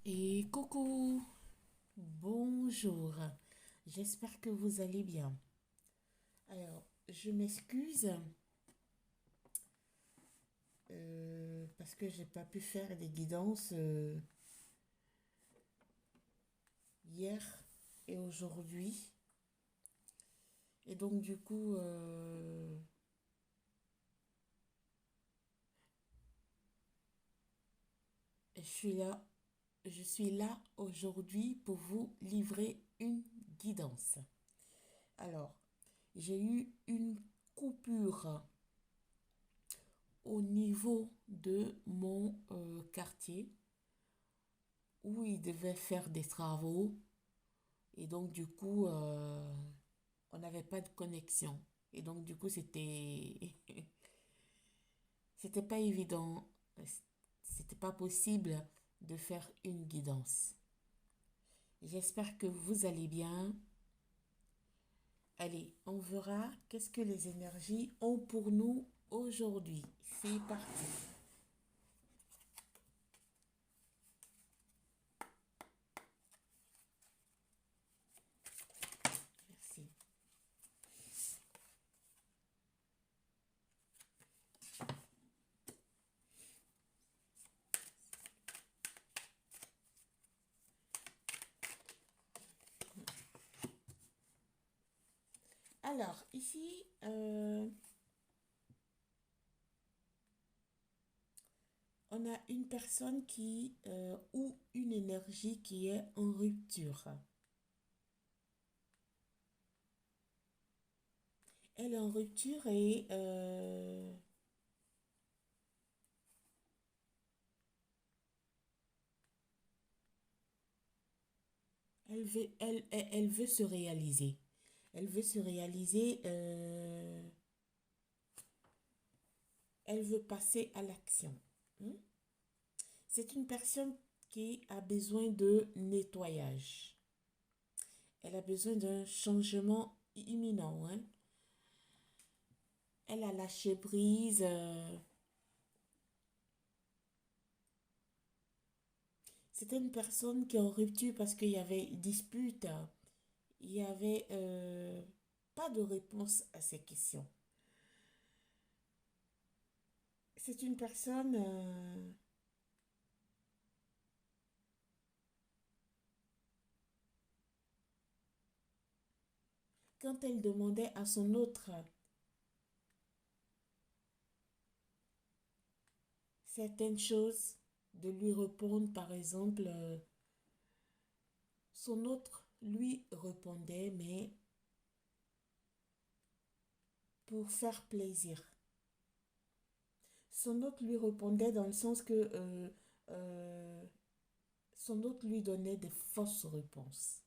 Et coucou, bonjour, j'espère que vous allez bien. Alors, je m'excuse parce que j'ai pas pu faire des guidances hier et aujourd'hui. Et donc, du coup, je suis là, je suis là aujourd'hui pour vous livrer une guidance. Alors, j'ai eu une coupure au niveau de mon quartier où il devait faire des travaux et donc du coup on n'avait pas de connexion et donc du coup c'était pas évident, c'était pas possible de faire une guidance. J'espère que vous allez bien. Allez, on verra qu'est-ce que les énergies ont pour nous aujourd'hui. C'est parti. Merci. Alors ici on a une personne qui ou une énergie qui est en rupture. Elle est en rupture et elle veut se réaliser. Elle veut se réaliser, elle veut passer à l'action. Hmm? C'est une personne qui a besoin de nettoyage. Elle a besoin d'un changement imminent, hein. Elle a lâché prise. C'était une personne qui est en rupture parce qu'il y avait dispute. Il y avait pas de réponse à ces questions. C'est une personne, quand elle demandait à son autre certaines choses, de lui répondre, par exemple, son autre lui répondait, mais pour faire plaisir. Son autre lui répondait dans le sens que euh, son autre lui donnait des fausses réponses.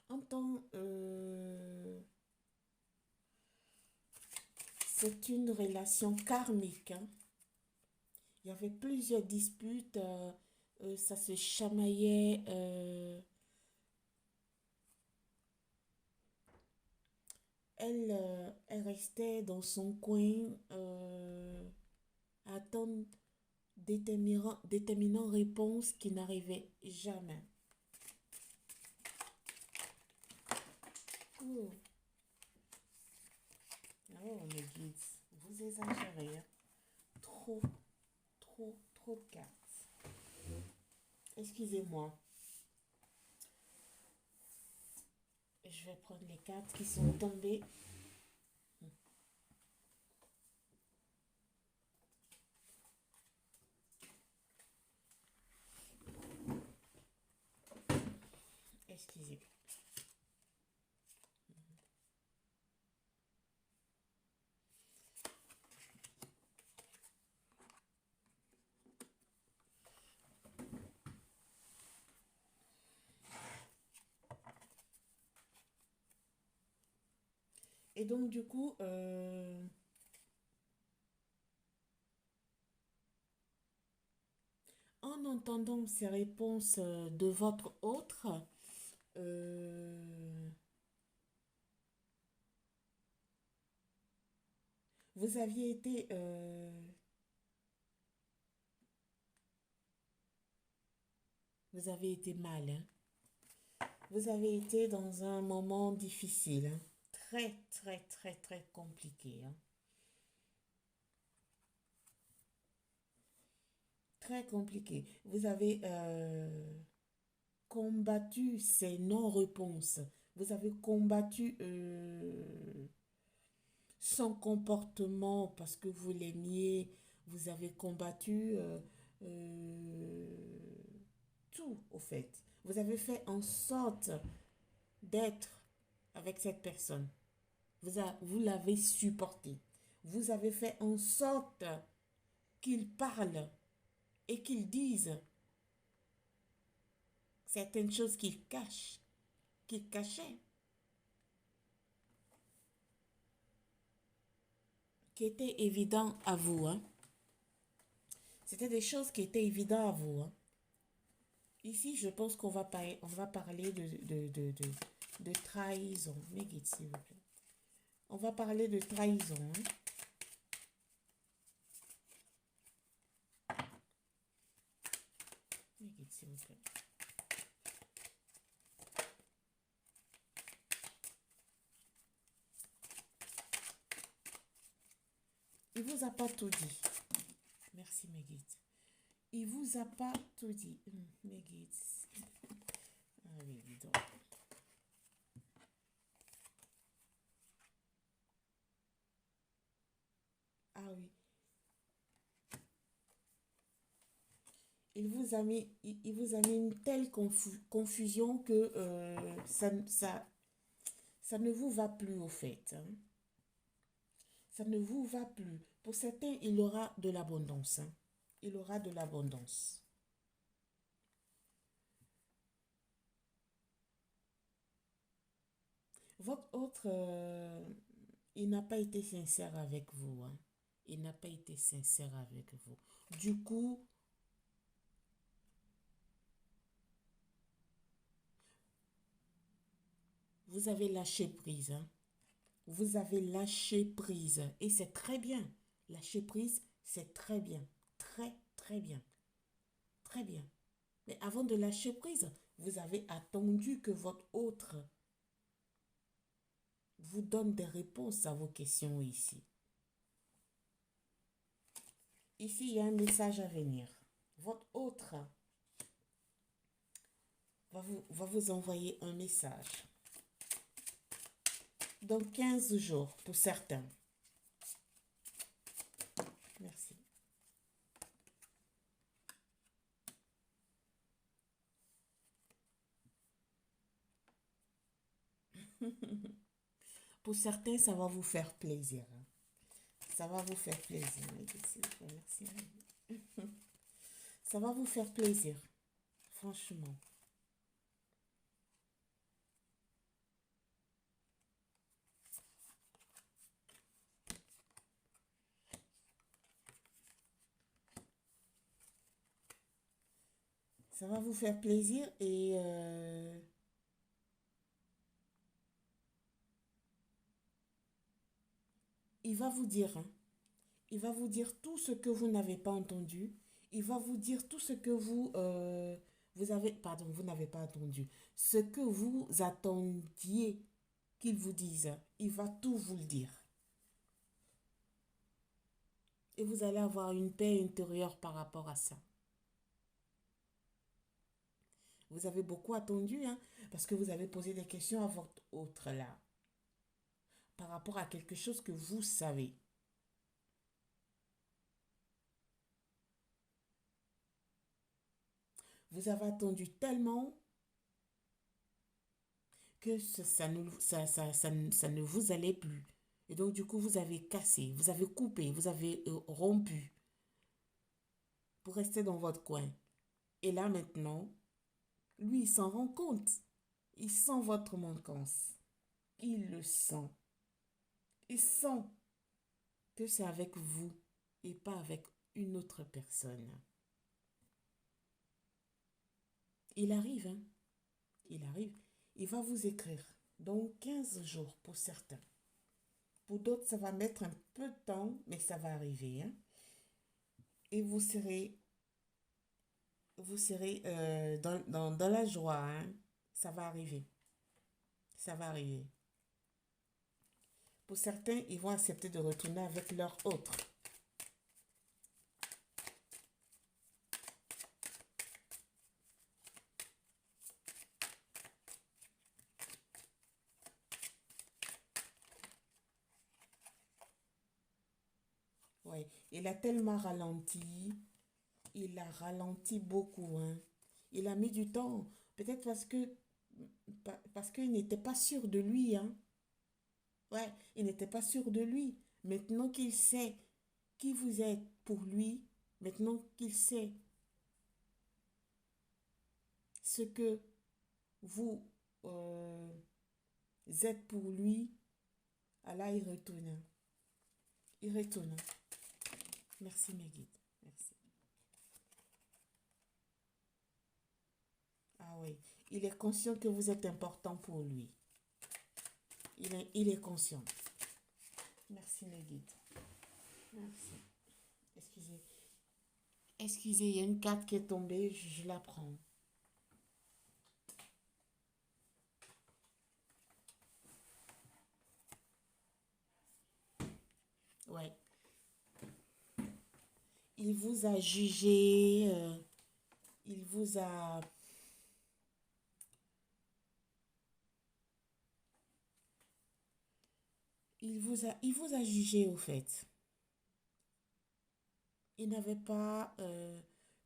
En temps, c'est une relation karmique, hein. Il y avait plusieurs disputes, ça se chamaillait. Elle restait dans son coin, à attendre déterminant réponse qui n'arrivait jamais. Oh, oh mes guides, vous exagérez, hein. Trop, trop de cartes. Excusez-moi, je vais prendre les cartes qui sont tombées. Excusez-moi. Et donc, du coup, en entendant ces réponses de votre autre, euh, Vous aviez été, vous avez été mal, hein. Vous avez été dans un moment difficile, hein. Très, très, très, très compliqué, hein. Très compliqué. Vous avez combattu ces non-réponses. Vous avez combattu son comportement parce que vous l'aimiez. Vous avez combattu euh, tout, au fait. Vous avez fait en sorte d'être avec cette personne. Vous l'avez supporté. Vous avez fait en sorte qu'il parle et qu'il dise certaines choses qu'il cache, qu'il cachait, qui étaient évidentes à vous, hein. C'était des choses qui étaient évidentes à vous, hein. Ici, je pense on va parler de trahison. Megit, s'il vous plaît. On va parler de trahison, hein. Megit, s'il vous plaît. Il vous a pas tout dit. Merci, Megit. Il vous a pas tout dit. Megit. Ah oui, dis donc. Ah oui. Il vous a mis une telle confusion que ça ne vous va plus au fait, hein. Ça ne vous va plus. Pour certains, il aura de l'abondance, hein. Il aura de l'abondance. Votre autre, il n'a pas été sincère avec vous, hein. Il n'a pas été sincère avec vous. Du coup, vous avez lâché prise, hein. Vous avez lâché prise. Et c'est très bien. Lâcher prise, c'est très bien. Très, très bien. Très bien. Mais avant de lâcher prise, vous avez attendu que votre autre vous donne des réponses à vos questions ici. Ici, il y a un message à venir. Votre autre va vous envoyer un message. Dans 15 jours, pour certains. Merci. Pour certains, ça va vous faire plaisir, hein. Ça va vous faire plaisir. Merci. Ça va vous faire plaisir. Franchement. Ça va vous faire plaisir et il va vous dire, hein, il va vous dire tout ce que vous n'avez pas entendu. Il va vous dire tout ce que vous avez, pardon, vous n'avez pas entendu. Ce que vous attendiez qu'il vous dise, il va tout vous le dire. Et vous allez avoir une paix intérieure par rapport à ça. Vous avez beaucoup attendu, hein, parce que vous avez posé des questions à votre autre là, par rapport à quelque chose que vous savez. Vous avez attendu tellement que ça ne vous allait plus. Et donc, du coup, vous avez cassé, vous avez coupé, vous avez rompu pour rester dans votre coin. Et là, maintenant, lui, il s'en rend compte. Il sent votre manquance. Il le sent. Il sent que c'est avec vous et pas avec une autre personne. Il arrive, hein. Il arrive. Il va vous écrire dans 15 jours pour certains. Pour d'autres, ça va mettre un peu de temps, mais ça va arriver, hein. Et vous serez dans la joie, hein. Ça va arriver. Ça va arriver. Pour certains, ils vont accepter de retourner avec leur autre. Ouais. Il a tellement ralenti. Il a ralenti beaucoup, hein. Il a mis du temps. Peut-être parce qu'il n'était pas sûr de lui, hein. Ouais, il n'était pas sûr de lui. Maintenant qu'il sait qui vous êtes pour lui, maintenant qu'il sait ce que vous êtes pour lui, Allah, il retourne. Il retourne. Merci, mes guides. Merci. Ah oui, il est conscient que vous êtes important pour lui. Il est conscient. Merci, mes guides. Merci. Excusez. Excusez, il y a une carte qui est tombée, je la prends. Ouais. Il vous a jugé, il vous a... il vous a jugé au fait. Il n'avait pas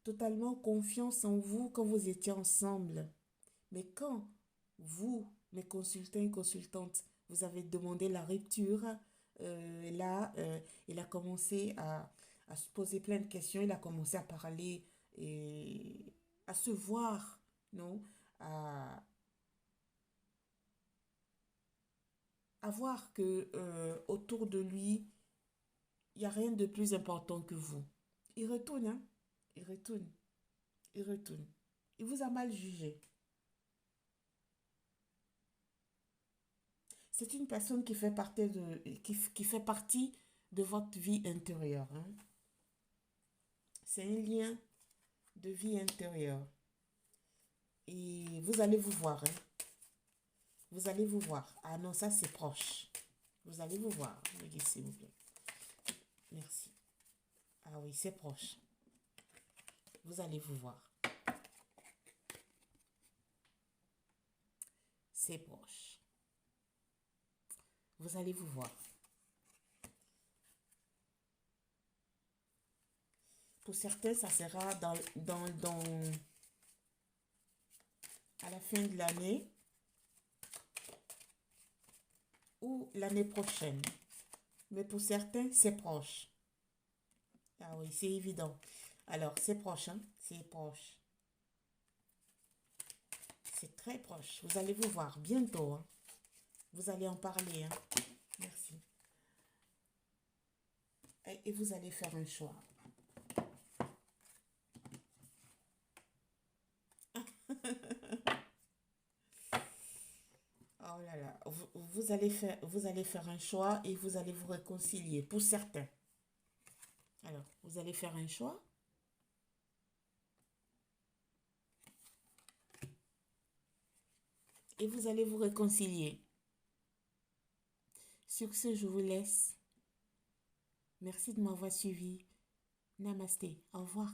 totalement confiance en vous quand vous étiez ensemble. Mais quand vous, mes consultants et consultantes, vous avez demandé la rupture, là, il a commencé à se poser plein de questions, il a commencé à parler et à se voir, non? À, à voir que autour de lui, il n'y a rien de plus important que vous. Il retourne, hein? Il retourne, il retourne. Il vous a mal jugé. C'est une personne qui fait partie de votre vie intérieure, hein. C'est un lien de vie intérieure. Et vous allez vous voir, hein. Vous allez vous voir. Ah non, ça c'est proche. Vous allez vous voir. Regardez, s'il vous plaît. Merci. Ah oui, c'est proche. Vous allez vous voir. C'est proche. Vous allez vous voir. Pour certains, ça sera à la fin de l'année ou l'année prochaine. Mais pour certains, c'est proche. Ah oui, c'est évident. Alors, c'est proche, hein? C'est proche. C'est très proche. Vous allez vous voir bientôt, hein. Vous allez en parler, hein. Merci. Et vous allez faire un choix. Oh là là. Vous allez faire un choix et vous allez vous réconcilier pour certains. Alors, vous allez faire un choix et vous allez vous réconcilier. Sur ce, je vous laisse. Merci de m'avoir suivi. Namasté. Au revoir.